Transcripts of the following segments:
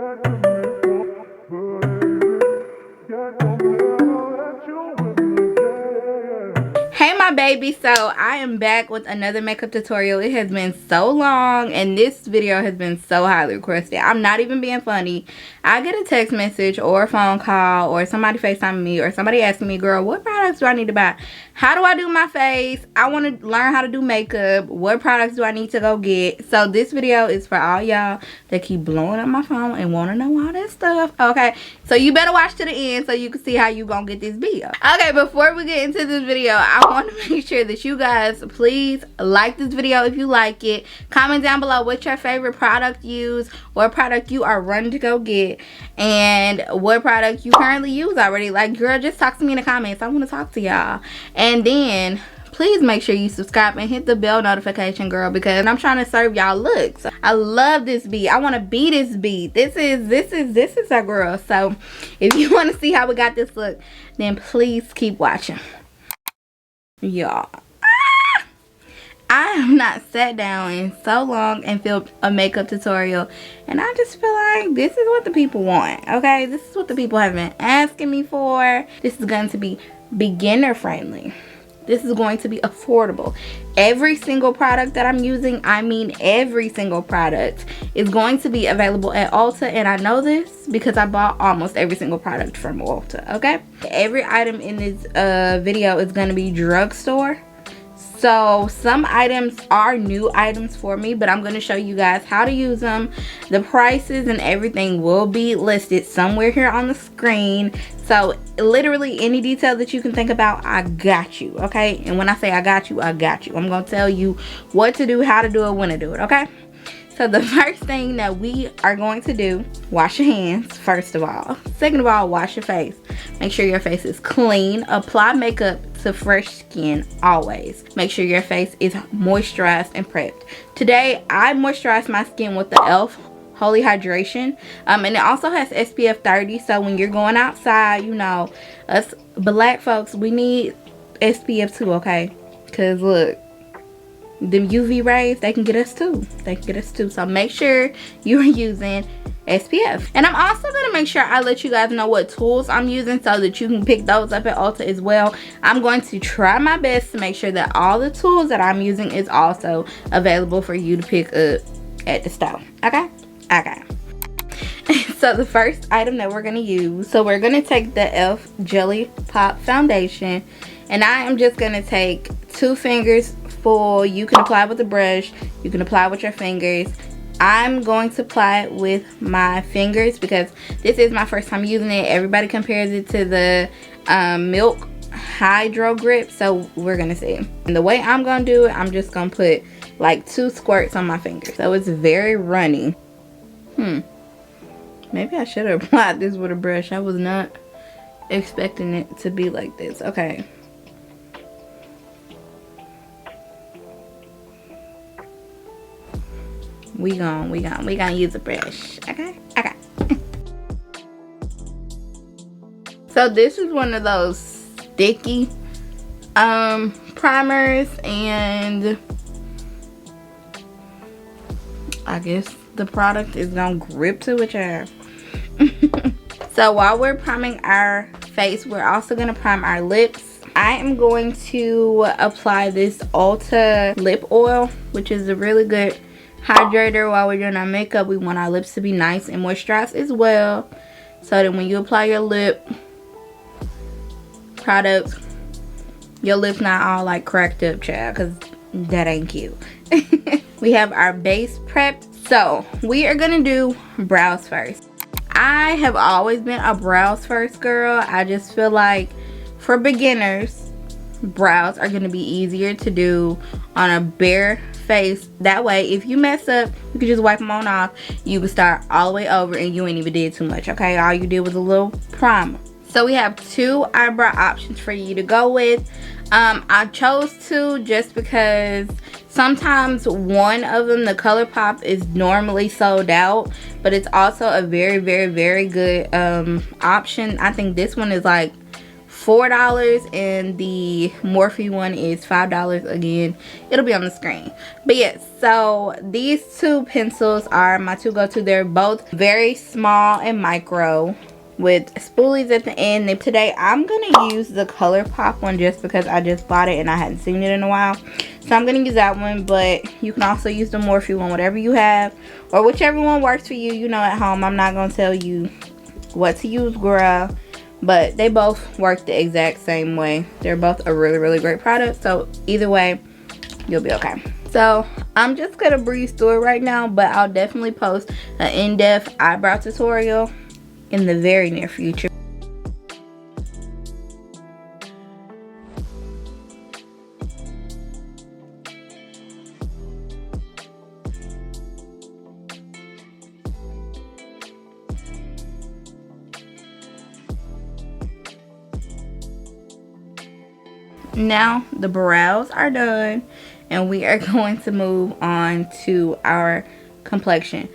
Hey my baby, so I am back with another makeup tutorial. It has been so long and this video has been so highly requested. I'm not even being funny. I get a text message or a phone call or somebody FaceTiming me or somebody asking me, girl, what products do I need to buy? How do I do my face? I want to learn how to do makeup. What products do I need to go get? So this video is for all y'all that keep blowing up my phone and want to know all that stuff. Okay, so you better watch to the end so you can see how you gonna get this video. Okay, before we get into this video, I want to make sure that you guys please like this video if you like it. Comment down below what your favorite product use, what product you are running to go get, and what product you currently use already. Like, girl, just talk to me in the comments. I want to talk to y'all. And then please make sure you subscribe and hit the bell notification, girl, because I'm trying to serve y'all looks. I love this beat. I want to be this beat. This is our girl. So if you want to see how we got this look, then please keep watching. Y'all, I have not sat down in so long and filmed a makeup tutorial, and I just feel like this is what the people want. Okay, this is what the people have been asking me for. This is going to be beginner friendly. This is going to be affordable. Every single product that I'm using, I mean every single product, is going to be available at Ulta. And I know this because I bought almost every single product from Ulta, okay? Every item in this video is going to be drugstore. So some items are new items for me, but I'm going to show you guys how to use them. The prices and everything will be listed somewhere here on the screen. So literally any detail that you can think about, I got you, okay? And when I say I got you, I got you. I'm going to tell you what to do, how to do it, when to do it, okay? So the first thing that we are going to do, wash your hands, first of all. Second of all, wash your face. Make sure your face is clean. Apply makeup to fresh skin always. Make sure your face is moisturized and prepped. Today, I moisturized my skin with the e.l.f. Holy Hydration. And it also has SPF 30. So when you're going outside, you know, us black folks, we need SPF too, okay? Because look, them UV rays, they can get us too. They can get us too. So make sure you're using SPF. And I'm also going to make sure I let you guys know what tools I'm using so that you can pick those up at Ulta as well. I'm going to try my best to make sure that all the tools that I'm using is also available for you to pick up at the store. Okay? Okay. So the first item that we're going to use, so we're going to take the e.l.f. Jellypop foundation, and I am just going to take 2 fingers full. You can apply with a brush, you can apply with your fingers. I'm going to apply it with my fingers because this is my first time using it. Everybody compares it to the Milk Hydro Grip, so we're gonna see. And the way I'm gonna do it, I'm just gonna put like 2 squirts on my fingers, so it's very runny. Maybe I should have applied this with a brush. I was not expecting it to be like this. Okay. We gonna use a brush. Okay. So this is one of those sticky primers, and I guess the product is gonna grip to which hair. So while we're priming our face, we're also gonna prime our lips. I am going to apply this Ulta lip oil, which is a really good hydrator. While we're doing our makeup, we want our lips to be nice and moisturized as well, so that when you apply your lip products, your lips not all like cracked up, child, because that ain't cute. We have our base prepped, so we are gonna do brows first. I have always been a brows first girl. I just feel like for beginners, brows are gonna be easier to do on a bare face. That way, if you mess up, you can just wipe them on off. You can start all the way over and you ain't even did too much, okay? All you did was a little primer. So we have 2 eyebrow options for you to go with. I chose 2 just because sometimes one of them, the Colourpop, is normally sold out, but it's also a very, very, very good option. I think this one is like $4 and the Morphe one is $5. Again, it'll be on the screen. But yes, so these two pencils are my two go-to. They're both very small and micro with spoolies at the end. Today I'm gonna use the Colourpop one just because I just bought it and I hadn't seen it in a while, so I'm gonna use that one. But you can also use the Morphe one, whatever you have or whichever one works for you. You know, at home I'm not gonna tell you what to use, girl, but they both work the exact same way. They're both a really great product, so either way you'll be okay. So I'm just gonna breeze through it right now, but I'll definitely post an in-depth eyebrow tutorial in the very near future. Now the brows are done and we are going to move on to our complexion.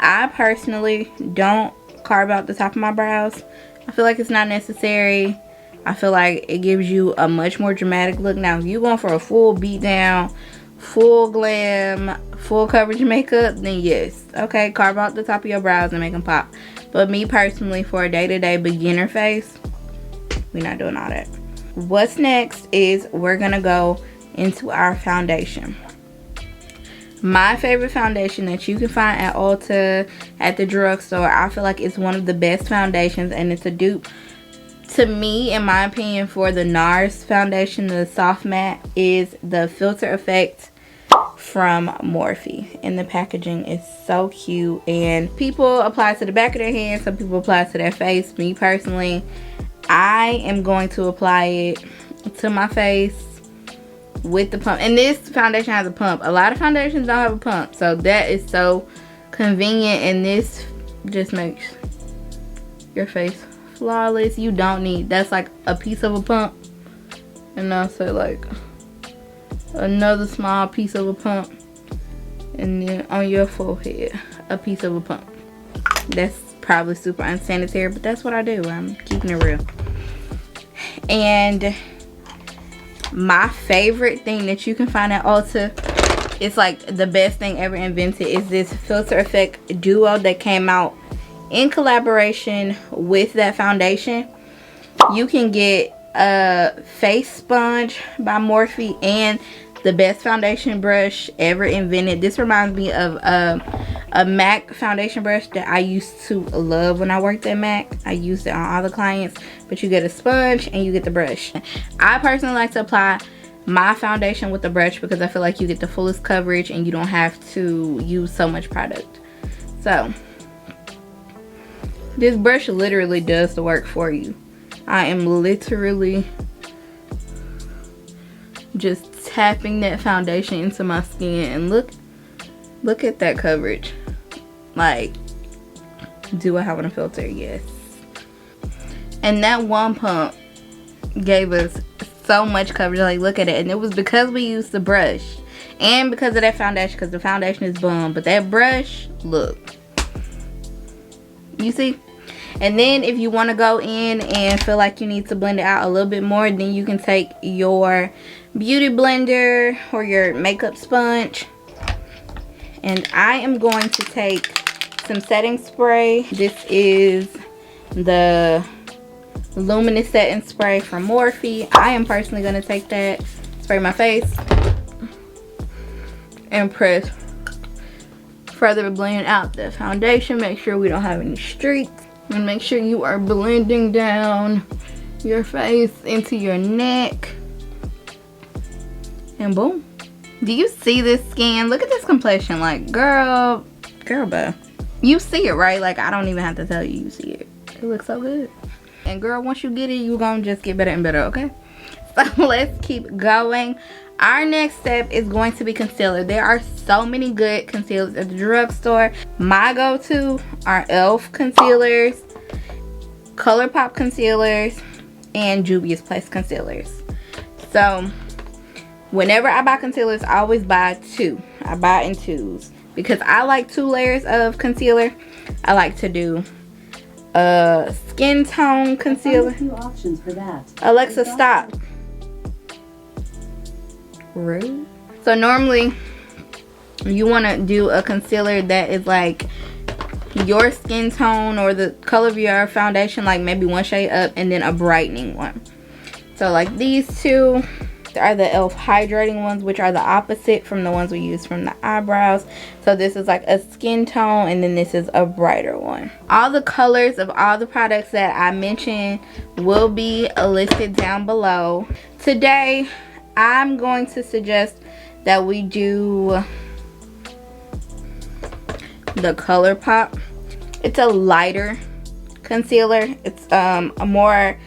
I personally don't carve out the top of my brows. I feel like it's not necessary. I feel like it gives you a much more dramatic look. Now if you're going for a full beat down, full glam, full coverage makeup, then yes, okay, carve out the top of your brows and make them pop. But me personally, for a day-to-day beginner face, we're not doing all that. What's next is we're gonna go into our foundation. My favorite foundation that you can find at Ulta, at the drugstore, I feel like it's one of the best foundations, and it's a dupe to me, in my opinion, for the NARS foundation, the soft matte, is the Filter Effect from Morphe. And the packaging is so cute, and people apply it to the back of their hand, some people apply it to their face. Me personally, I am going to apply it to my face with the pump. And this foundation has a pump. A lot of foundations don't have a pump, so that is so convenient, and this just makes your face flawless. You don't need, that's like a piece of a pump, and I'll say like another small piece of a pump, and then on your forehead a piece of a pump. That's probably super unsanitary, but that's what I do. I'm keeping it real. And my favorite thing that you can find at Ulta, it's like the best thing ever invented, is this Filter Effect duo that came out in collaboration with that foundation. You can get a face sponge by Morphe and the best foundation brush ever invented. This reminds me of a MAC foundation brush that I used to love when I worked at MAC. I used it on all the clients, but you get a sponge and you get the brush. I personally like to apply my foundation with the brush because I feel like you get the fullest coverage and you don't have to use so much product. So this brush literally does the work for you. I am literally just tapping that foundation into my skin, and look at that coverage. Like, do I have on a filter? Yes. And that one pump gave us so much coverage. Like, look at it. And it was because we used the brush and because of that foundation, because the foundation is bomb, but that brush, look, you see. And then if you want to go in and feel like you need to blend it out a little bit more, then you can take your beauty blender or your makeup sponge, and I am going to take some setting spray. This is the Luminous setting spray from Morphe. I am personally going to take that, spray my face, and press further blend out the foundation. Make sure we don't have any streaks, and make sure you are blending down your face into your neck. And boom. Do you see this skin? Look at this complexion. Like, girl, bro. You see it, right? Like, I don't even have to tell you, you see it. It looks so good. And girl, once you get it, you're gonna just get better and better, okay? So let's keep going. Our next step is going to be concealer. There are so many good concealers at the drugstore. My go-to are e.l.f. concealers, Colourpop concealers, and Juvia's Place concealers. So whenever I buy concealers, I always buy two. I buy in twos because I like 2 layers of concealer. I like to do skin tone concealer. Two options for that. Alexa, stop. Rude. So normally you want to do a concealer that is like your skin tone or the color of your foundation, like maybe one shade up, and then a brightening one. So like these two are the e.l.f. hydrating ones, which are the opposite from the ones we use from the eyebrows. So this is like a skin tone, and then this is a brighter one. All the colors of all the products that I mentioned will be listed down below. Today I'm going to suggest that we do the Colourpop. It's a lighter concealer. It's a more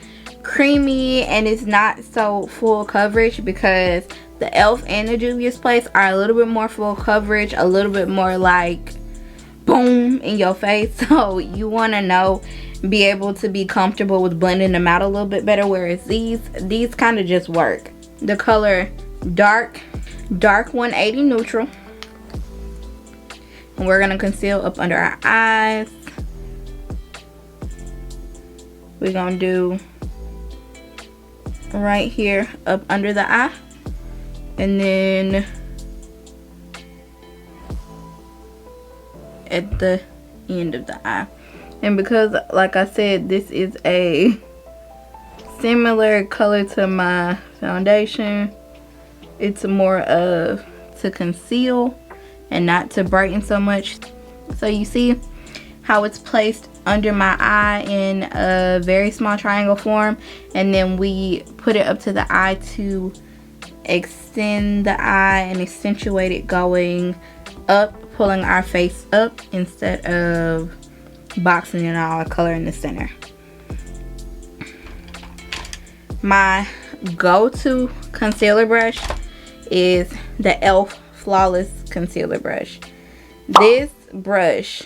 creamy, and it's not so full coverage, because the e.l.f. and the Juvia's Place are a little bit more full coverage, a little bit more like boom in your face. So you want to be able to be comfortable with blending them out a little bit better, whereas these kind of just work. The color dark 180 neutral, and we're gonna conceal up under our eyes. We're gonna do right here up under the eye, and then at the end of the eye. And because, like I said, this is a similar color to my foundation, it's more of to conceal and not to brighten so much. So you see how it's placed under my eye in a very small triangle form, and then we put it up to the eye to extend the eye and accentuate it going up, pulling our face up instead of boxing in all color in the center. My go-to concealer brush is the e.l.f. Flawless Concealer Brush. This brush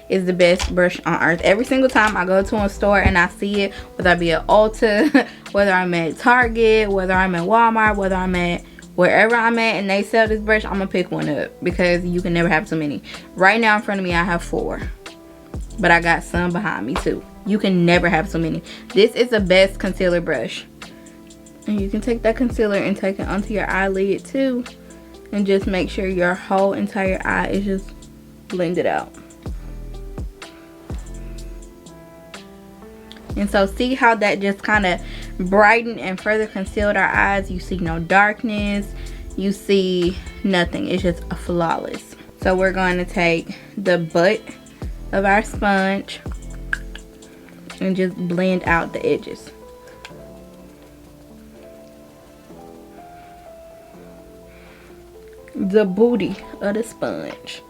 is the best brush on earth. Every single time I go to a store and I see it, whether I be at Ulta, whether I'm at Target, whether I'm at Walmart, whether I'm at wherever I'm at and they sell this brush, I'm gonna pick one up, because you can never have too many. Right now in front of me I have 4, but I got some behind me too. You can never have so many. This is the best concealer brush, and you can take that concealer and take it onto your eyelid too, and just make sure your whole entire eye is just blended out. And so see how that just kind of brightened and further concealed our eyes. You see no darkness, you see nothing. It's just a flawless. So we're going to take the butt of our sponge and just blend out the edges. The booty of the sponge,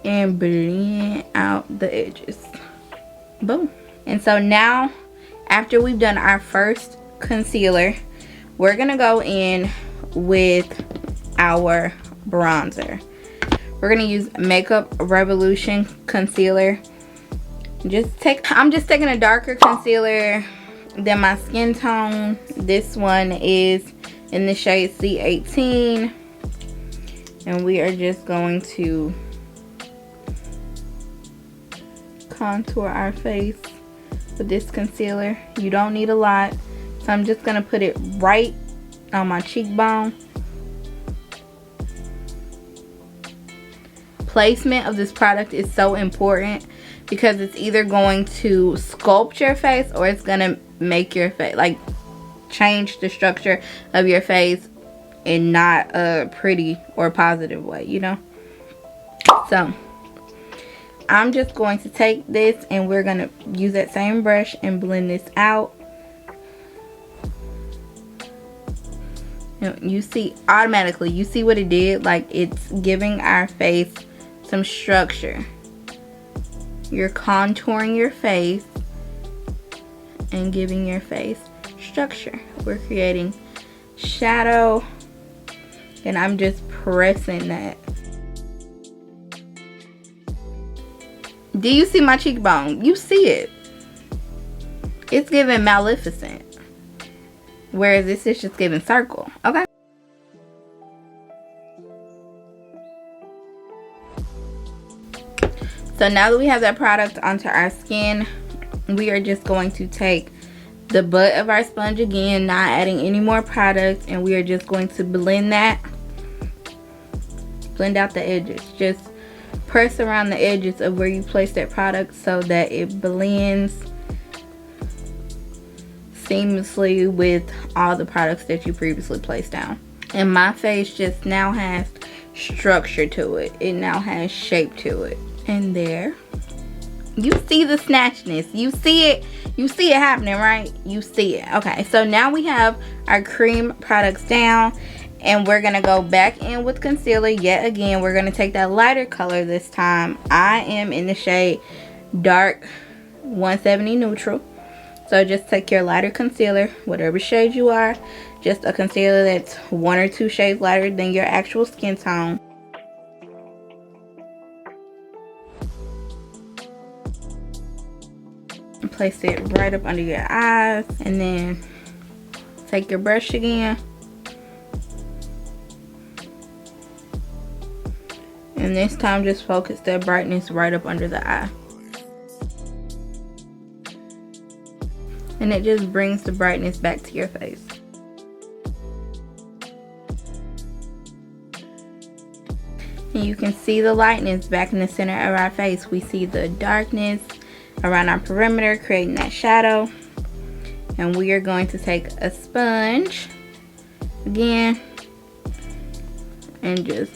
and blend out the edges. Boom. And so now, after we've done our first concealer, we're gonna go in with our bronzer. We're gonna use Makeup Revolution concealer. I'm just taking a darker concealer than my skin tone. This one is in the shade C18, and we are just going to contour our face with this concealer. You don't need a lot, so I'm just gonna put it right on my cheekbone. Placement of this product is so important, because it's either going to sculpt your face or it's gonna make your face, like, change the structure of your face in not a pretty or positive way, you know. So I'm just going to take this, and we're going to use that same brush and blend this out. You see, automatically, you see what it did? Like, it's giving our face some structure. You're contouring your face and giving your face structure. We're creating shadow, and I'm just pressing that. Do you see my cheekbone? You see it. It's giving Maleficent, whereas this is just giving circle. Okay. So now that we have that product onto our skin, we are just going to take the butt of our sponge again, not adding any more product, and we are just going to blend that. Blend out the edges. Just press around the edges of where you place that product so that it blends seamlessly with all the products that you previously placed down. And my face just now has structure to it. It now has shape to it. And there. You see the snatchness. You see it. You see it happening, right? You see it. Okay, so now we have our cream products down. And we're going to go back in with concealer yet again. We're going to take that lighter color this time. I am in the shade Dark 170 Neutral. So just take your lighter concealer, whatever shade you are. Just a concealer that's 1 or 2 shades lighter than your actual skin tone. And place it right up under your eyes. And then take your brush again. And this time just focus that brightness right up under the eye. And it just brings the brightness back to your face. And you can see the lightness back in the center of our face. We see the darkness around our perimeter, creating that shadow. And we are going to take a sponge again and just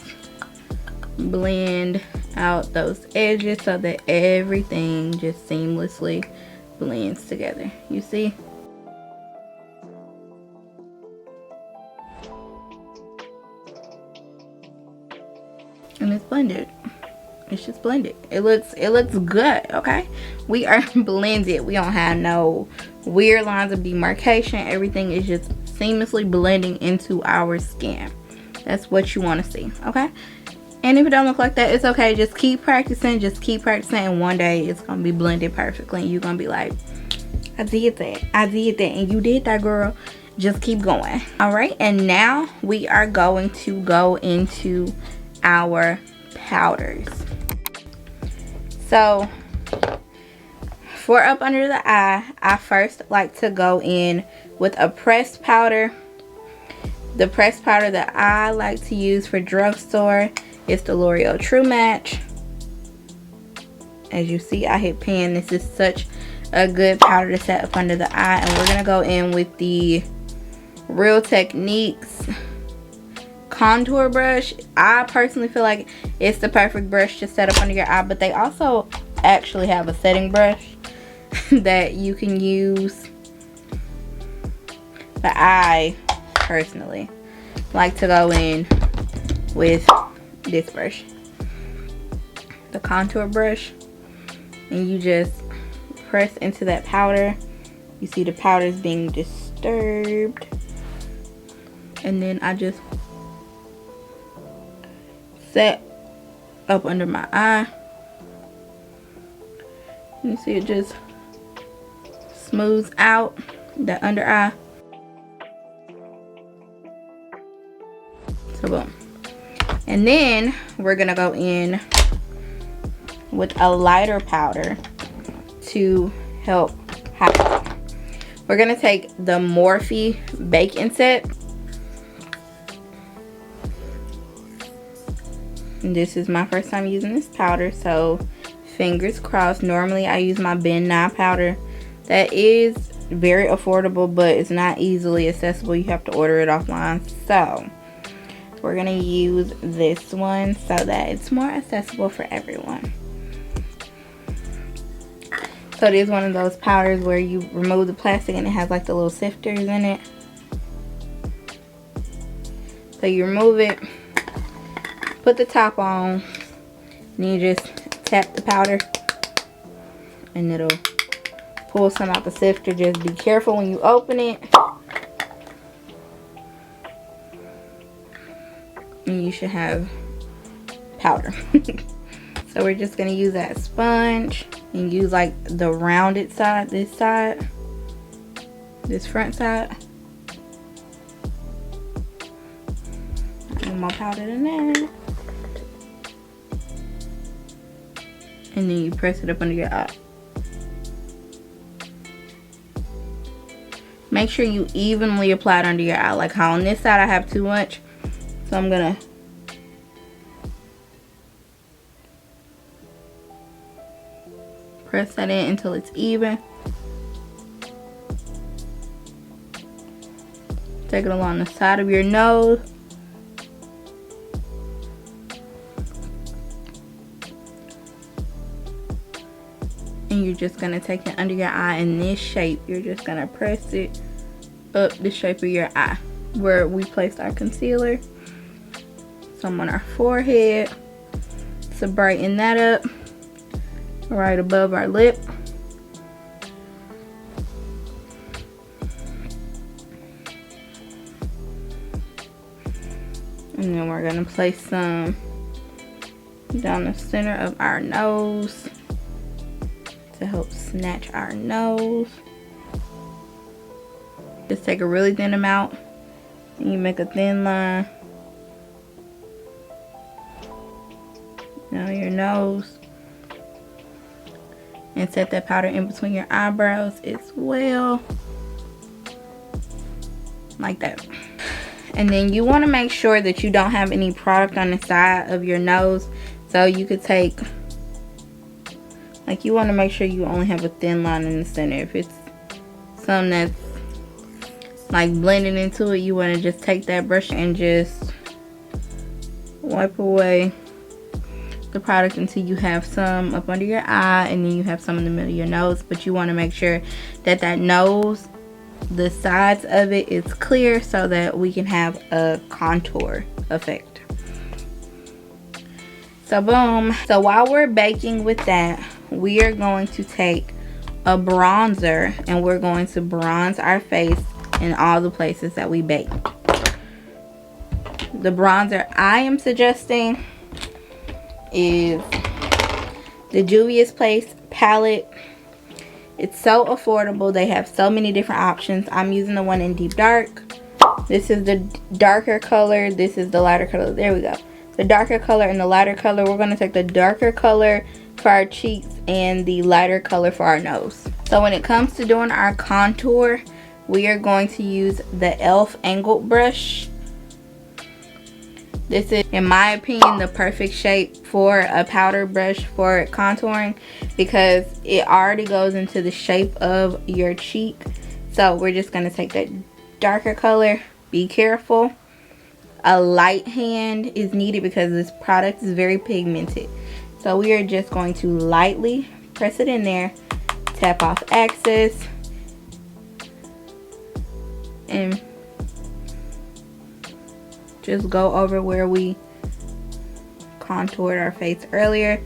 blend out those edges so that everything just seamlessly blends together. You see? And it's blended. It's just blended. It looks good, okay? We are blended. We don't have no weird lines of demarcation. Everything is just seamlessly blending into our skin. That's what you want to see, okay? And if it don't look like that, it's okay. Just keep practicing. Just keep practicing. And one day it's going to be blended perfectly. And you're going to be like, I did that. I did that. And you did that, girl. Just keep going. Alright. And now we are going to go into our powders. So for up under the eye, I first like to go in with a pressed powder. The pressed powder that I like to use for drugstore, it's the L'Oreal True Match. As you see, I hit pan. This is such a good powder to set up under the eye. And we're going to go in with the Real Techniques contour brush. I personally feel like it's the perfect brush to set up under your eye. But they also actually have a setting brush that you can use. But I personally like to go in with this brush, the contour brush, and you just press into that powder. You see the powder is being disturbed, and then I just set up under my eye. You see it just smooths out the under eye. So boom. And then we're gonna go in with a lighter powder to help highlight. We're gonna take the Morphe Baking Set. And this is my first time using this powder, so fingers crossed. Normally I use my Ben Nye powder. That is very affordable, but it's not easily accessible. You have to order it offline. So we're gonna use this one so that it's more accessible for everyone. So it is one of those powders where you remove the plastic and it has like the little sifters in it. So you remove it, put the top on, and you just tap the powder and it'll pull some out the sifter. Just be careful when you open it. And you should have powder. So we're just going to use that sponge and use like the rounded side, this front side. I need more powder than that. And then you press it up under your eye. Make sure you evenly apply it under your eye. Like how on this side I have too much. So I'm gonna press that in until it's even. Take it along the side of your nose. And you're just gonna take it under your eye in this shape. You're just gonna press it up the shape of your eye where we placed our concealer. Some on our forehead to brighten that up, right above our lip. And then we're gonna place some down the center of our nose to help snatch our nose. Just take a really thin amount and you make a thin line down your nose. And set that powder in between your eyebrows as well. Like that. And then you want to make sure that you don't have any product on the side of your nose. So you could take, like, you want to make sure you only have a thin line in the center. If it's something that's like blending into it, you want to just take that brush and just wipe away the product until you have some up under your eye, and then you have some in the middle of your nose. But you want to make sure that that nose, the sides of it, is clear so that we can have a contour effect. So boom. So while we're baking with that, we are going to take a bronzer and we're going to bronze our face in all the places that we bake. The bronzer I am suggesting is the Juvia's Place palette. It's so affordable. They have so many different options. I'm using the one in deep dark. This is the darker color. This is the lighter color. There we go. The darker color and the lighter color. We're going to take the darker color for our cheeks and the lighter color for our nose. So when it comes to doing our contour, we are going to use the e.l.f. angled brush. This is, in my opinion, the perfect shape for a powder brush for contouring because it already goes into the shape of your cheek. So we're just going to take that darker color. Be careful. A light hand is needed because this product is very pigmented. So we are just going to lightly press it in there, tap off excess, and just go over where we contoured our face earlier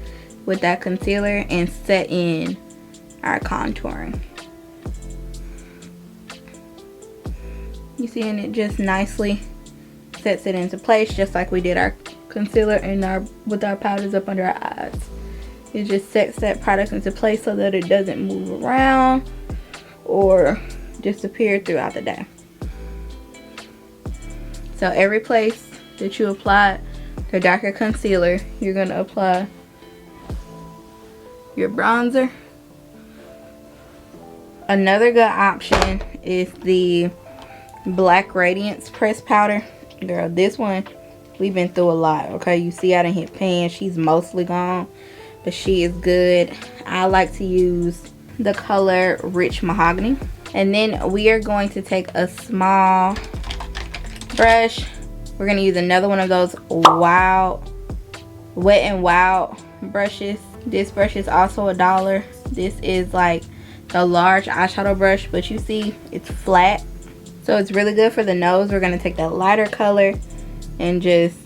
with that concealer and set in our contouring. You see, and it just nicely sets it into place just like we did our concealer and with our powders up under our eyes. It just sets that product into place so that it doesn't move around or disappear throughout the day. So every place that you apply the darker concealer, you're going to apply your bronzer. Another good option is the Black Radiance pressed powder. Girl, this one, we've been through a lot, okay? You see I done hit pan. She's mostly gone, but she is good. I like to use the color Rich Mahogany. And then we are going to take a small brush. We're going to use another one of those Wet n Wild brushes. This brush is also $1. This is like the large eyeshadow brush, but you see it's flat. So it's really good for the nose. We're going to take that lighter color and just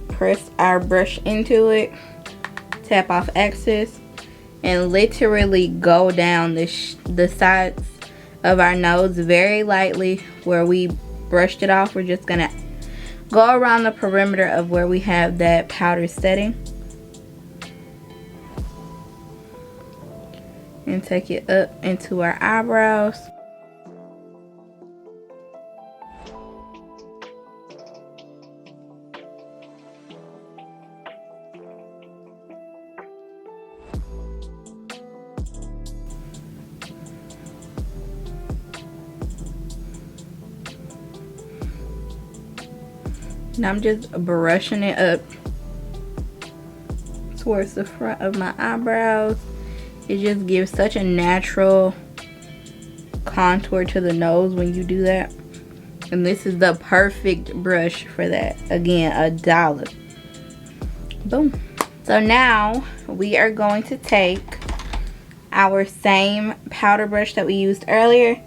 press our brush into it. Tap off excess and literally go down the sides of our nose very lightly where we brushed it off. We're just going to go around the perimeter of where we have that powder setting. And take it up into our eyebrows. And I'm just brushing it up towards the front of my eyebrows. It just gives such a natural contour to the nose when you do that. And this is the perfect brush for that. Again, $1. Boom. So now we are going to take our same powder brush that we used earlier.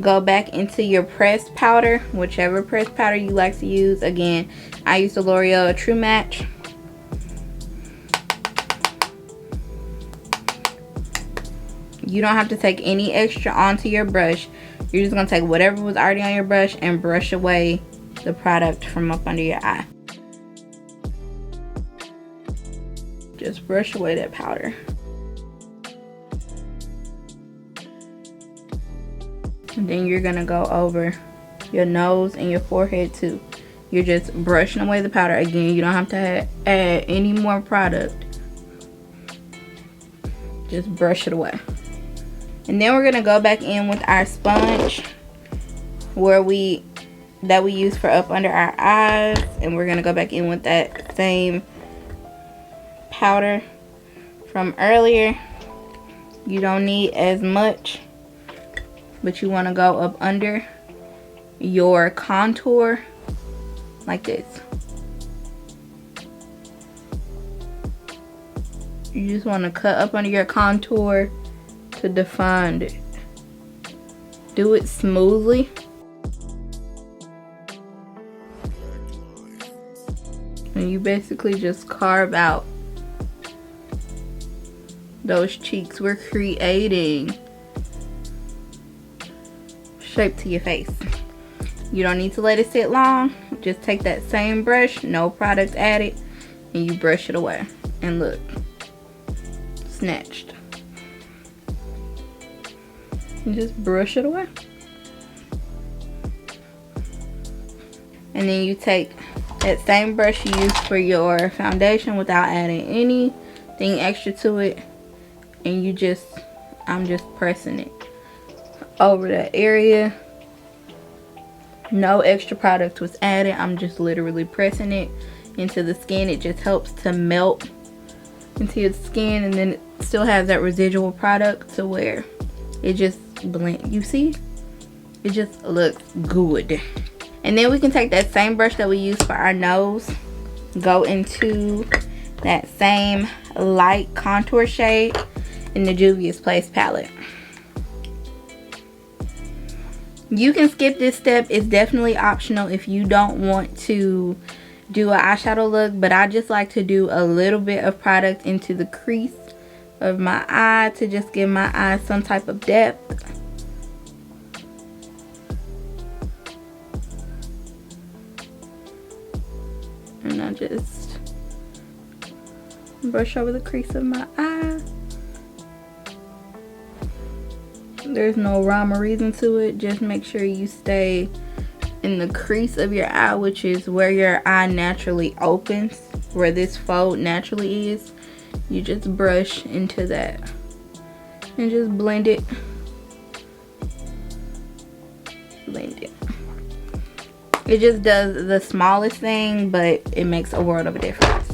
Go back into your pressed powder, whichever pressed powder you like to use. Again, I use the LOreal True Match. You don't have to take any extra onto your brush. You're just going to take whatever was already on your brush and brush away the product from up under your eye. Just brush away that powder. And then you're going to go over your nose and your forehead too. You're just brushing away the powder. Again, you don't have to add any more product. Just brush it away. And then we're going to go back in with our sponge that we use for up under our eyes. And we're going to go back in with that same powder from earlier. You don't need as much, but you want to go up under your contour like this. You just want to cut up under your contour to define it. Do it smoothly. And you basically just carve out those cheeks. We're creating shape to your face. You don't need to let it sit long. Just take that same brush, no product added, and you brush it away. And look, snatched. And just brush it away. And then you take that same brush you used for your foundation without adding anything extra to it, and I'm just pressing it over that area. No extra product was added. I'm just literally pressing it into the skin. It just helps to melt into your skin, and then it still has that residual product to where it just blend. You see? It just looks good. And then we can take that same brush that we used for our nose, go into that same light contour shade in the Juvia's Place palette. You can skip this step. It's definitely optional if you don't want to do an eyeshadow look, but I just like to do a little bit of product into the crease of my eye to just give my eye some type of depth. And I just brush over the crease of my eye. There's no rhyme or reason to it. Just make sure you stay in the crease of your eye, which is where your eye naturally opens, where this fold naturally is. You just brush into that and just blend it. Blend it. It just does the smallest thing, but it makes a world of a difference.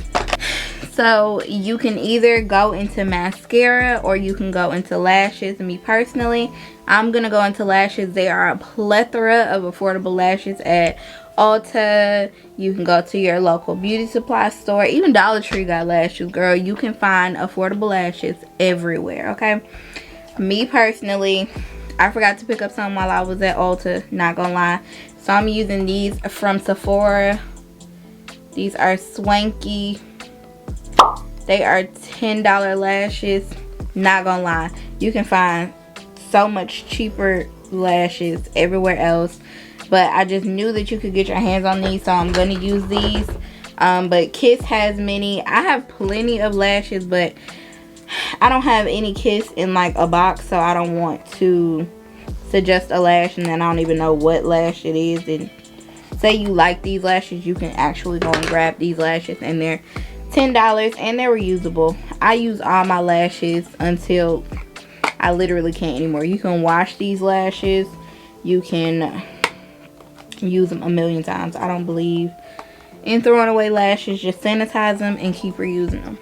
So you can either go into mascara or you can go into lashes. Me personally, I'm gonna go into lashes. There are a plethora of affordable lashes at Ulta. You can go to your local beauty supply store. Even Dollar Tree got lashes, girl. You can find affordable lashes everywhere, okay? Me personally, I forgot to pick up some while I was at Ulta, not gonna lie. So I'm using these from Sephora. These are swanky. They are $10 lashes. Not gonna lie, you can find so much cheaper lashes everywhere else, but I just knew that you could get your hands on these, so I'm gonna use these. But Kiss has many. I have plenty of lashes, but I don't have any Kiss in like a box, so I don't want to suggest a lash and then I don't even know what lash it is. And say you like these lashes, you can actually go and grab these lashes, and they're $10 and they're reusable. I use all my lashes until I literally can't anymore. You can wash these lashes. You can use them a million times. I don't believe and throwing away lashes. Just sanitize them and keep reusing them.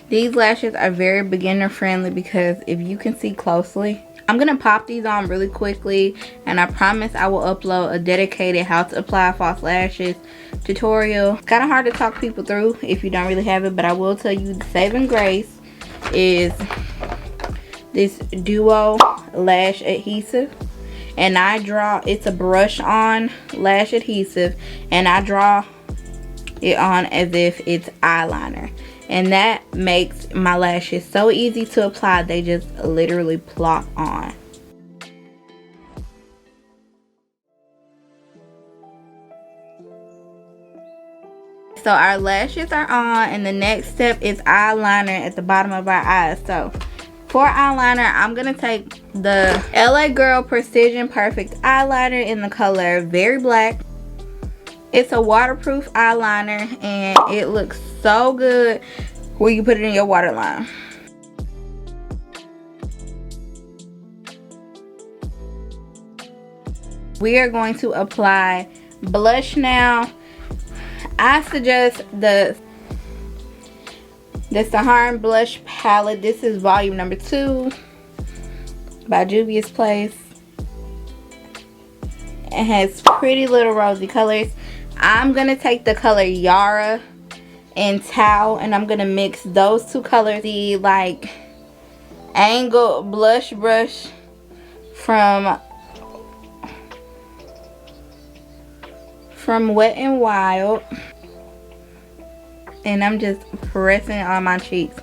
These lashes are very beginner friendly because if you can see closely, I'm going to pop these on really quickly, and I promise I will upload a dedicated how to apply false lashes tutorial. It's kind of hard to talk people through if you don't really have it, but I will tell you the saving grace is this duo lash adhesive. And I draw, it's a brush on lash adhesive, and I draw it on as if it's eyeliner. And that makes my lashes so easy to apply, they just literally plop on. So our lashes are on, and the next step is eyeliner at the bottom of our eyes. So for eyeliner, I'm going to take the LA Girl Precision Perfect eyeliner in the color Very Black. It's a waterproof eyeliner, and it looks so good when you put it in your waterline. We are going to apply blush now. I suggest the Sahara Blush Palette. This is volume number 2 by Juvia's Place. It has pretty little rosy colors. I'm going to take the color Yara and Tau, and I'm going to mix those two colors. The like angle blush brush from Wet n Wild, and I'm just pressing it on my cheeks.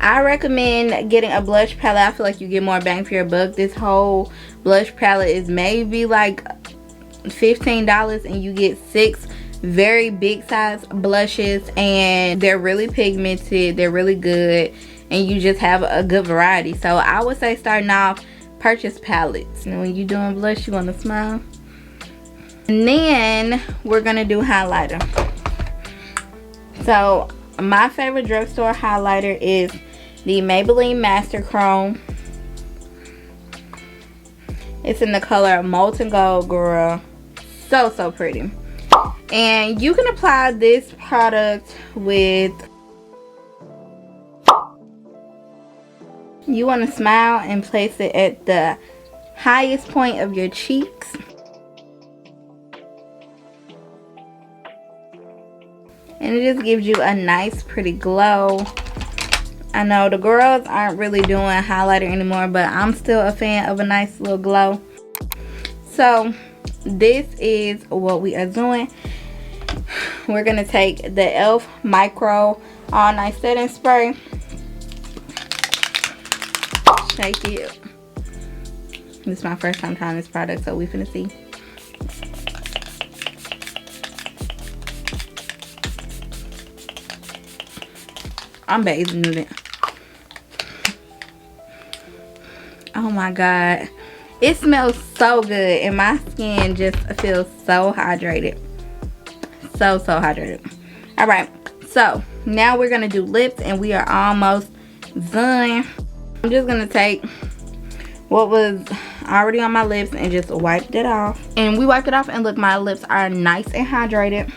I recommend getting a blush palette. I feel like you get more bang for your buck. This whole blush palette is maybe like $15, and you get 6 very big size blushes, and they're really pigmented, they're really good, and you just have a good variety. So I would say starting off, purchase palettes. And when you're doing blush, you want to smile. And then we're gonna do highlighter. So my favorite drugstore highlighter is the Maybelline Master Chrome. It's in the color Molten Gold, girl. So pretty. And you can apply this product with, you want to smile and place it at the highest point of your cheeks. And it just gives you a nice pretty glow. I know the girls aren't really doing highlighter anymore, but I'm still a fan of a nice little glow. So this is what we are doing. We're going to take the e.l.f. Micro All Night Setting Spray. Shake it. This is my first time trying this product, so we finna see. I'm bathing in it. Oh my god. It smells so good, and my skin just feels so hydrated. So hydrated. Alright, so now we're gonna do lips, and we are almost done. I'm just gonna take what was already on my lips and just wiped it off. And we wiped it off, and look, my lips are nice and hydrated.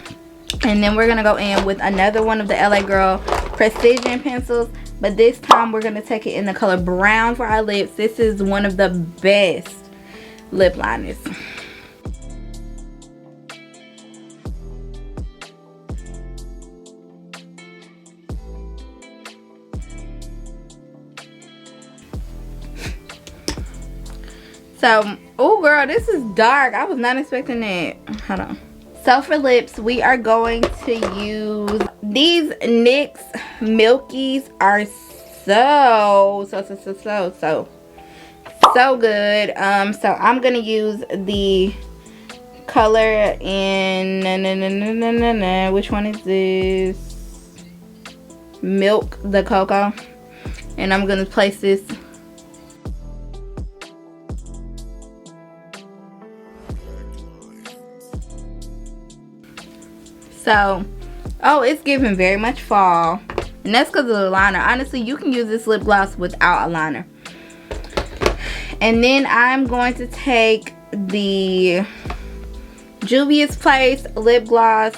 And then we're gonna go in with another one of the LA Girl Precision pencils, but this time we're gonna take it in the color brown for our lips. This is one of the best lip liners. So, oh girl, this is dark. I was not expecting that. Hold on. So for lips, we are going to use these NYX Milkies. Are so good. So I'm gonna use the color in which one is this? Milk the Cocoa, and I'm gonna place this. So, oh, it's giving very much fall, and that's because of the liner. Honestly, you can use this lip gloss without a liner. And then I'm going to take the Juvia's Place lip gloss.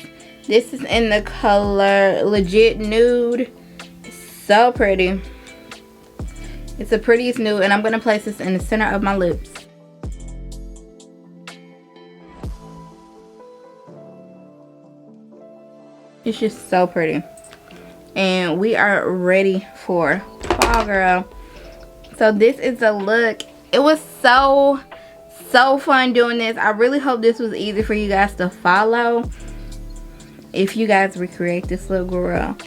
This is in the color Legit Nude. So pretty. It's the prettiest nude, and I'm going to place this in the center of my lips. It's just so pretty. And we are ready for fall, girl. So this is the look. It was so fun doing this. I really hope this was easy for you guys to follow. If you guys recreate this look, girl,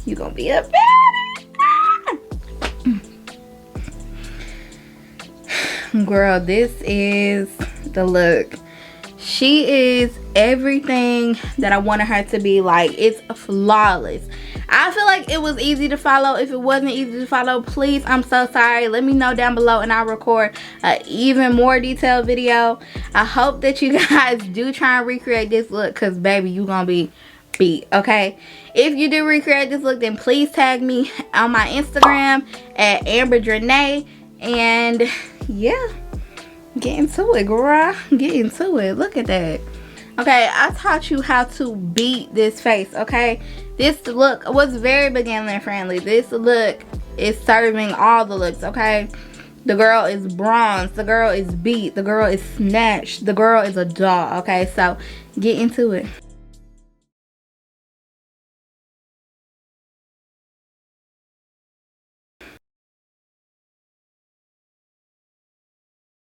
you're gonna be a bad girl. This is the look. She is everything that I wanted her to be. Like, it's flawless. I feel like it was easy to follow. If it wasn't easy to follow, please, I'm so sorry. Let me know down below and I'll record an even more detailed video. I hope that you guys do try and recreate this look, because baby, you gonna be beat, okay? If you do recreate this look, then please tag me on my Instagram at AmberDrenay. And yeah, get into it, girl. Get into it. Look at that. Okay, I taught you how to beat this face, okay? This look was very beginner friendly. This look is serving all the looks, okay? The girl is bronzed. The girl is beat. The girl is snatched. The girl is a doll, okay? So get into it.